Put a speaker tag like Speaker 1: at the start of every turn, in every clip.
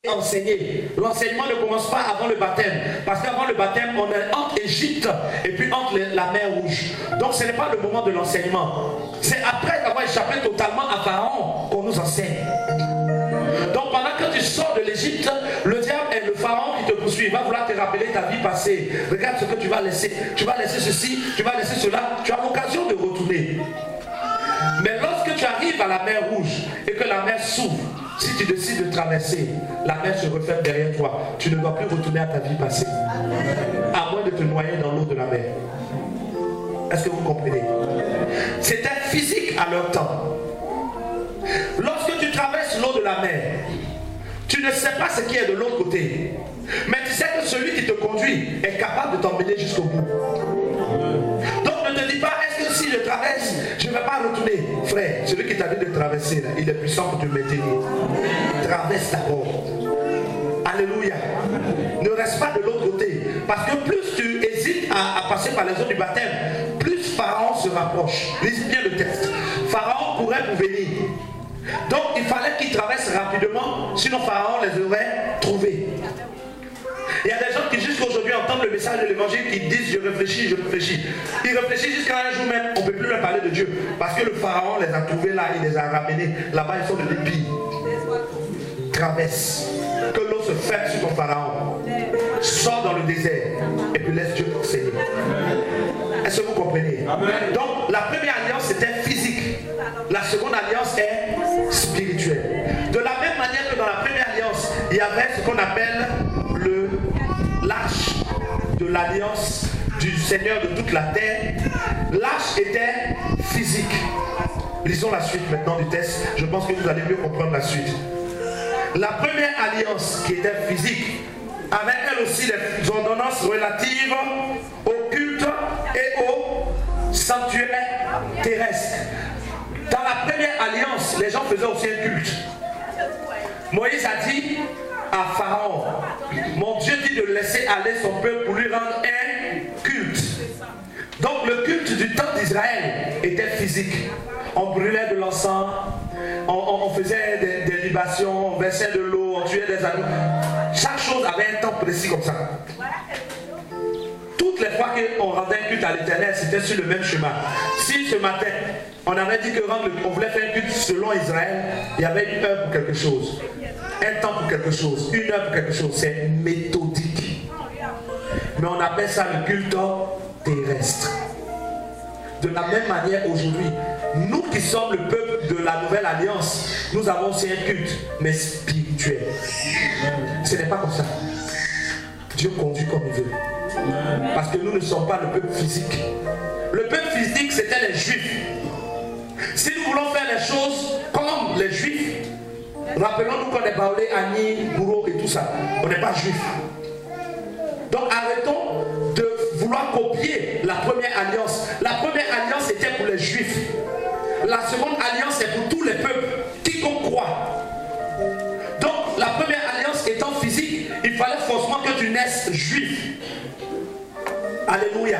Speaker 1: enseigner. L'enseignement ne commence pas avant le baptême. Parce qu'avant le baptême, on est entre Égypte et puis entre la mer Rouge. Donc ce n'est pas le moment de l'enseignement. C'est après avoir échappé totalement à Pharaon qu'on nous enseigne. Donc pendant que tu sors de l'Égypte, le diable est le Pharaon qui te poursuit. Il va vouloir te rappeler ta vie passée. Regarde ce que tu vas laisser. Tu vas laisser ceci, tu vas laisser cela. Tu as l'occasion de retourner. Mais lorsque tu arrives à la mer Rouge et que la mer s'ouvre, si tu décides de traverser, la mer se referme derrière toi. Tu ne dois plus retourner à ta vie passée. À moins de te noyer dans l'eau de la mer. Est-ce que vous comprenez? C'était physique à leur temps. Lorsque tu traverses l'eau de la mer, tu ne sais pas ce qui est de l'autre côté. Mais tu sais que celui qui te conduit est capable de t'emmener jusqu'au bout. Donc ne te dis pas, est-ce que si je traverse, je ne vais pas retourner. Frère, celui qui t'a dit de traverser, là, il est puissant pour te maintenir. Traverse d'abord. Alléluia. Ne reste pas de l'autre côté. Parce que plus tu hésites à passer par les eaux du baptême, plus Pharaon se rapproche. Lisez bien le texte. Pharaon pourrait vous venir. Donc il fallait qu'ils traversent rapidement, sinon Pharaon les aurait trouvés. Il y a des gens qui jusqu'à aujourd'hui entendent le message de l'évangile, qui disent je réfléchis. Ils réfléchissent jusqu'à un jour même, on ne peut plus leur parler de Dieu. Parce que le Pharaon les a trouvés là, il les a ramenés. Là-bas ils sont de dépit. Traverse. Que l'eau se ferme sur ton Pharaon. Sors dans le désert et puis laisse Dieu t'enseigner. Est-ce que vous comprenez? Amen. Donc la première alliance c'était physique. La seconde alliance est spirituelle. De la même manière que dans la première alliance, il y avait ce qu'on appelle l'arche de l'alliance du Seigneur de toute la terre. L'arche était physique. Lisons la suite maintenant du texte. Je pense que vous allez mieux comprendre la suite. La première alliance qui était physique avait elle aussi les ordonnances relatives au culte et au sanctuaire terrestre. Dans la première alliance, les gens faisaient aussi un culte. Moïse a dit à Pharaon, mon Dieu dit de laisser aller son peuple pour lui rendre un culte. Donc le culte du temple d'Israël était physique. On brûlait de l'encens, on faisait des libations, on versait de l'eau, on tuait des animaux. Chaque chose avait un temps précis comme ça. Toutes les fois qu'on rendait un culte à l'Éternel, c'était sur le même chemin. Si ce matin, on avait dit qu'on voulait faire un culte selon Israël, il y avait une heure pour quelque chose. Un temps pour quelque chose, une heure pour quelque chose. C'est méthodique. Mais on appelle ça le culte terrestre. De la même manière aujourd'hui, nous qui sommes le peuple de la nouvelle alliance, nous avons aussi un culte, mais spirituel. Ce n'est pas comme ça. Dieu conduit comme il veut. Parce que nous ne sommes pas le peuple physique. Le peuple physique, c'était les Juifs. Si nous voulons faire les choses comme les Juifs, rappelons-nous qu'on est Baoulé, Ani, Bourreau et tout ça. On n'est pas Juifs. Donc arrêtons de vouloir copier la première alliance. La première alliance était pour les Juifs. La seconde alliance est pour tous les peuples, quiconque croit. Donc la première alliance étant physique, il fallait forcément que tu naisses juif. Alléluia.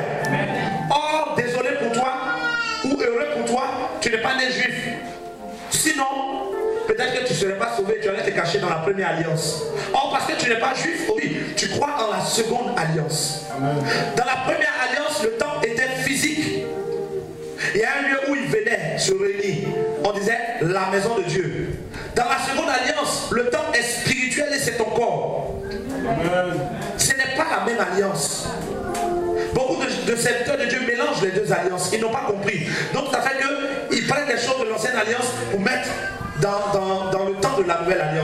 Speaker 1: Or, désolé pour toi, ou heureux pour toi, tu n'es pas né juif. Sinon, peut-être que tu ne serais pas sauvé, tu allais te cacher dans la première alliance. Or, parce que tu n'es pas juif, oui, tu crois en la seconde alliance. Amen. Dans la première alliance, le temple était physique. Il y a un lieu où ils venaient se réunir. On disait la maison de Dieu. Dans la seconde alliance, le temple est spirituel et c'est ton corps. Amen. Ce n'est pas la même alliance. Beaucoup de serviteurs de Dieu mélangent les deux alliances. Ils n'ont pas compris. Donc ça fait qu'ils prennent des choses de l'ancienne alliance pour mettre dans le temps de la nouvelle alliance.